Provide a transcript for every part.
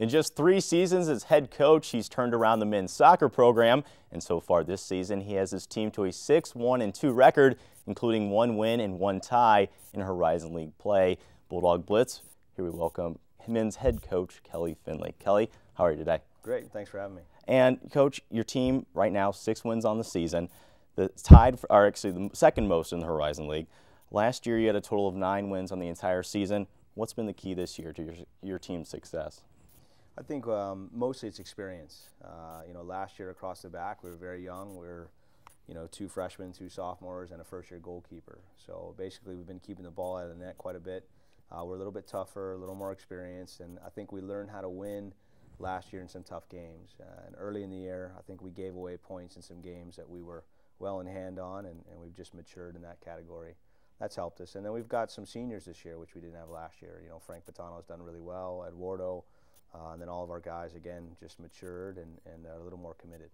In just 3 seasons as head coach, he's turned around the men's soccer program, and so far this season, he has his team to a 6-1-2 record, including 1 win and 1 tie in Horizon League play. Bulldog Blitz, here we welcome men's head coach Kelly Findley. Kelly, how are you today? Great, thanks for having me. And Coach, your team right now 6 wins on the season, the second most in the Horizon League. Last year, you had a total of 9 wins on the entire season. What's been the key this year to your team's success? I think mostly it's experience. Last year across the back, we were very young. We were, 2 freshmen, 2 sophomores, and a first-year goalkeeper. So basically, we've been keeping the ball out of the net quite a bit. We're a little bit tougher, a little more experienced, and I think we learned how to win last year in some tough games. And early in the year, I think we gave away points in some games that we were well in hand on, and we've just matured in that category. That's helped us. And then we've got some seniors this year, which we didn't have last year. Frank Patano's done really well, Eduardo, and then all of our guys, again, just matured and are a little more committed.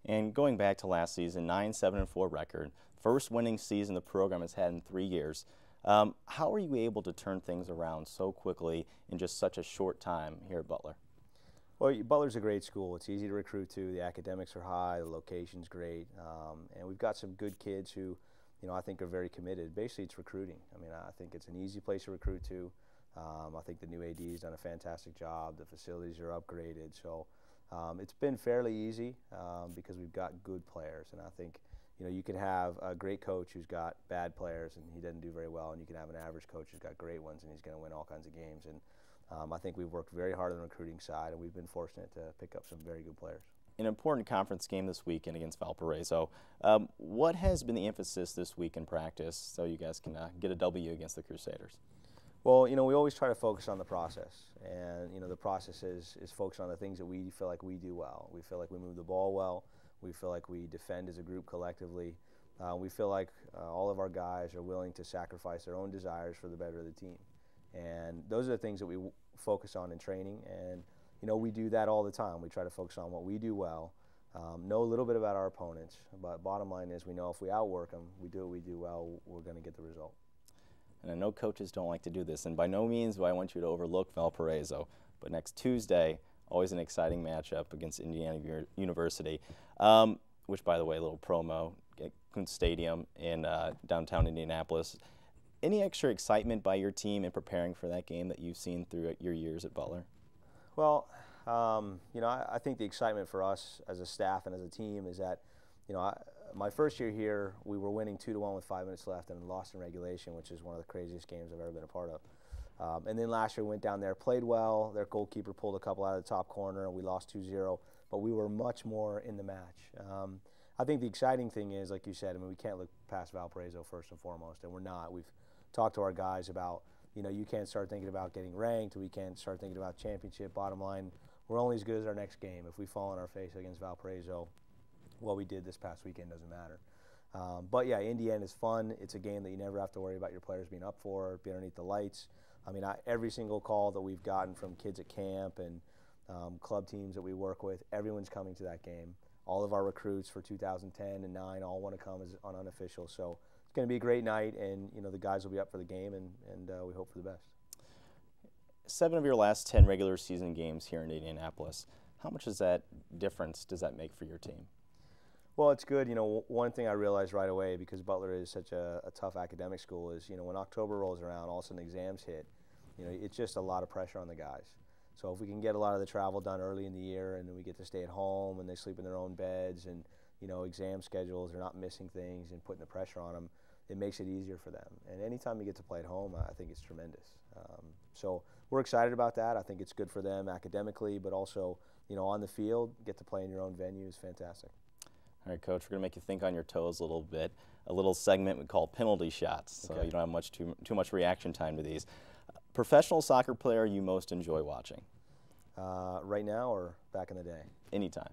And going back to last season, 9-7-4 record, first winning season the program has had in 3 years. How are you able to turn things around so quickly in just such a short time here at Butler? Well, Butler's a great school. It's easy to recruit to. The academics are high. The location's great. And we've got some good kids who, I think are very committed. Basically, it's recruiting. I think it's an easy place to recruit to. I think the new AD's done a fantastic job. The facilities are upgraded. So it's been fairly easy because we've got good players. And I think, you can have a great coach who's got bad players and he doesn't do very well, and you can have an average coach who's got great ones and he's going to win all kinds of games. And I think we've worked very hard on the recruiting side, and we've been fortunate to pick up some very good players. An important conference game this weekend against Valparaiso. What has been the emphasis this week in practice so you guys can get a W against the Crusaders? Well, we always try to focus on the process, and the process is focused on the things that we feel like we do well. We feel like we move the ball well. We feel like we defend as a group collectively. We feel like all of our guys are willing to sacrifice their own desires for the better of the team. And those are the things that we focus on in training, and we do that all the time. We try to focus on what we do well, know a little bit about our opponents, but bottom line is we know if we outwork them, we do what we do well, we're going to get the result. And I know coaches don't like to do this, and by no means do I want you to overlook Valparaiso, but next Tuesday, always an exciting matchup against Indiana University, which, by the way, a little promo at Kuntz Stadium in downtown Indianapolis. Any extra excitement by your team in preparing for that game that you've seen through your years at Butler? Well, I think the excitement for us as a staff and as a team is that, my first year here, we were winning 2-1 with 5 minutes left and lost in regulation, which is one of the craziest games I've ever been a part of. And then last year we went down there, played well. Their goalkeeper pulled a couple out of the top corner, and we lost 2-0, but we were much more in the match. I think the exciting thing is, like you said, we can't look past Valparaiso first and foremost, and we're not. We've talked to our guys about, you can't start thinking about getting ranked. We can't start thinking about championship. Bottom line, we're only as good as our next game. If we fall on our face against Valparaiso, what we did this past weekend doesn't matter. But yeah, Indiana is fun. It's a game that you never have to worry about your players being up for, being underneath the lights. Every single call that we've gotten from kids at camp and club teams that we work with, everyone's coming to that game. All of our recruits for 2010 and 9 all want to come as on unofficial. So it's going to be a great night, and the guys will be up for the game, and we hope for the best. 7 of your last 10 regular season games here in Indianapolis. How much does that difference does that make for your team? Well, it's good. One thing I realized right away, because Butler is such a tough academic school, is when October rolls around, all of a sudden exams hit. It's just a lot of pressure on the guys. So if we can get a lot of the travel done early in the year, and then we get to stay at home, and they sleep in their own beds, and exam schedules, they're not missing things and putting the pressure on them, it makes it easier for them. And anytime you get to play at home, I think it's tremendous. So we're excited about that. I think it's good for them academically, but also on the field, get to play in your own venue is fantastic. All right, Coach, we're going to make you think on your toes a little bit. A little segment we call penalty shots, so you don't have too much reaction time to these. Professional soccer player you most enjoy watching? Right now or back in the day? Anytime.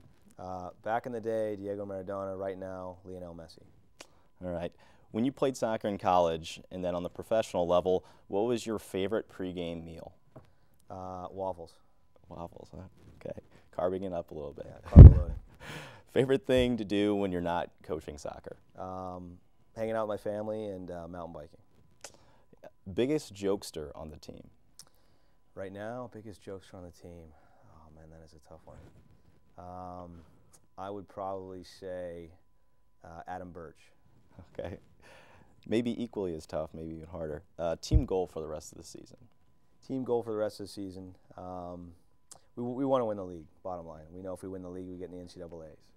Back in the day, Diego Maradona. Right now, Lionel Messi. All right. When you played soccer in college and then on the professional level, what was your favorite pregame meal? Waffles. Waffles, huh? Okay. Carving it up a little bit. Yeah, carb loading. Favorite thing to do when you're not coaching soccer? Hanging out with my family and mountain biking. Biggest jokester on the team? Right now, biggest jokester on the team. man, that is a tough one. I would probably say Adam Birch. Okay. Maybe equally as tough, maybe even harder. Team goal for the rest of the season. Team goal for the rest of the season. We want to win the league, bottom line. We know if we win the league, we get in the NCAAs.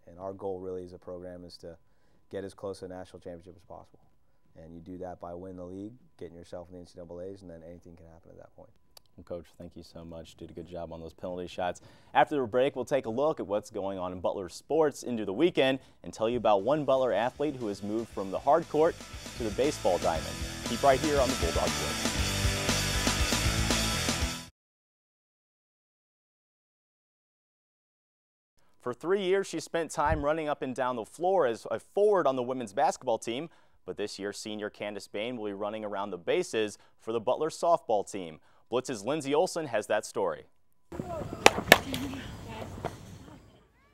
And our goal really as a program is to get as close to the national championship as possible. And you do that by winning the league, getting yourself in the NCAAs, and then anything can happen at that point. Well, Coach, thank you so much. Did a good job on those penalty shots. After the break, we'll take a look at what's going on in Butler sports into the weekend and tell you about one Butler athlete who has moved from the hard court to the baseball diamond. Keep right here on the Bulldog Blitz. For 3 years, she spent time running up and down the floor as a forward on the women's basketball team. But this year, senior Candace Bain will be running around the bases for the Butler softball team. Blitz's Lindsay Olson has that story.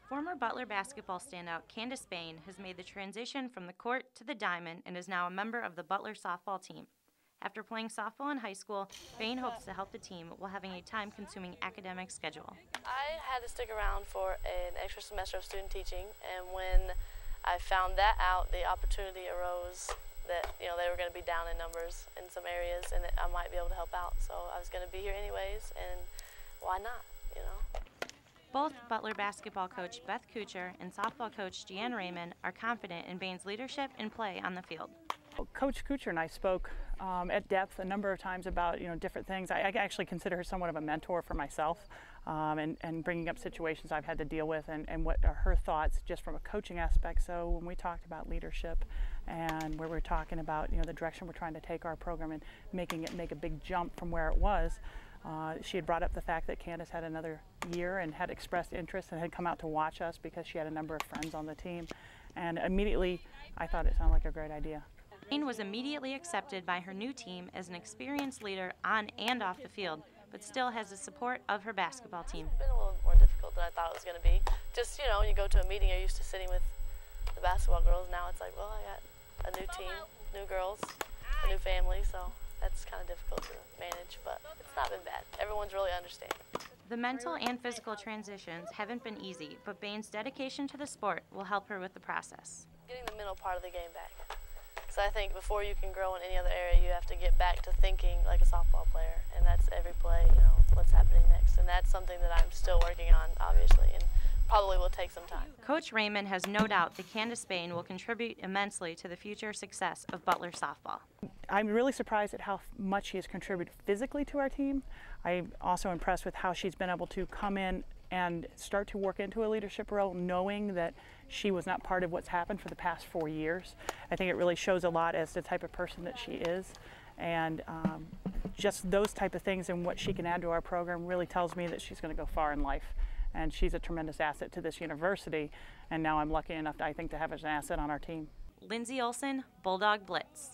Former Butler basketball standout Candace Bain has made the transition from the court to the diamond and is now a member of the Butler softball team. After playing softball in high school, Bain hopes to help the team while having a time-consuming academic schedule. I had to stick around for an extra semester of student teaching, and when I found that out, the opportunity arose that they were going to be down in numbers in some areas and that I might be able to help out. So I was going to be here anyways, and why not, Both Butler basketball coach Beth Kuchar and softball coach Deanne Raymond are confident in Bain's leadership and play on the field. Coach Kuchar and I spoke at depth a number of times about different things. I actually consider her somewhat of a mentor for myself, and bringing up situations I've had to deal with and what are her thoughts just from a coaching aspect. So when we talked about leadership and where we're talking about the direction we're trying to take our program and making it make a big jump from where it was, she had brought up the fact that Candace had another year and had expressed interest and had come out to watch us because she had a number of friends on the team. And immediately I thought it sounded like a great idea. Bain was immediately accepted by her new team as an experienced leader on and off the field, but still has the support of her basketball team. It's been a little more difficult than I thought it was going to be. Just, when you go to a meeting, you're used to sitting with the basketball girls. Now it's like, well, I got a new team, new girls, a new family, so that's kind of difficult to manage, but it's not been bad. Everyone's really understanding. The mental and physical transitions haven't been easy, but Bain's dedication to the sport will help her with the process. Getting the mental part of the game back. Because I think before you can grow in any other area, you have to get back to thinking like a softball player, and that's every play, what's happening next. And that's something that I'm still working on, obviously, and probably will take some time. Coach Raymond has no doubt that Candace Bain will contribute immensely to the future success of Butler softball. I'm really surprised at how much she has contributed physically to our team. I'm also impressed with how she's been able to come in and start to work into a leadership role, knowing that she was not part of what's happened for the past 4 years. I think it really shows a lot as the type of person that she is, and just those type of things and what she can add to our program really tells me that she's going to go far in life. And she's a tremendous asset to this university, and now I'm lucky enough, I think, to have her as an asset on our team. Lindsay Olson, Bulldog Blitz.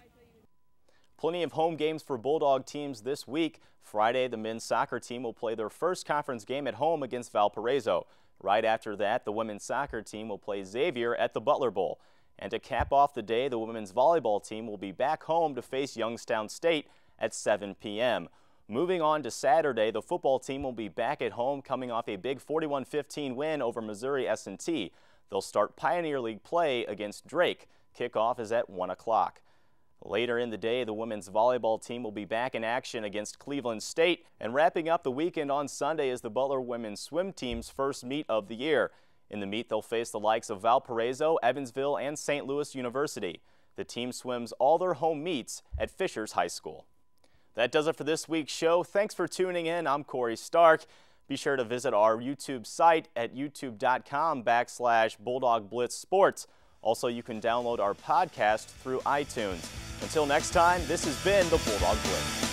Plenty of home games for Bulldog teams this week. Friday, the men's soccer team will play their first conference game at home against Valparaiso. Right after that, the women's soccer team will play Xavier at the Butler Bowl. And to cap off the day, the women's volleyball team will be back home to face Youngstown State at 7 p.m. Moving on to Saturday, the football team will be back at home coming off a big 41-15 win over Missouri S&T. They'll start Pioneer League play against Drake. Kickoff is at 1 o'clock. Later in the day, the women's volleyball team will be back in action against Cleveland State. And wrapping up the weekend on Sunday is the Butler women's swim team's first meet of the year. In the meet, they'll face the likes of Valparaiso, Evansville, and St. Louis University. The team swims all their home meets at Fishers High School. That does it for this week's show. Thanks for tuning in. I'm Corey Stark. Be sure to visit our YouTube site at youtube.com/Bulldog Blitz Sports. Also, you can download our podcast through iTunes. Until next time, this has been the Bulldog Blitz.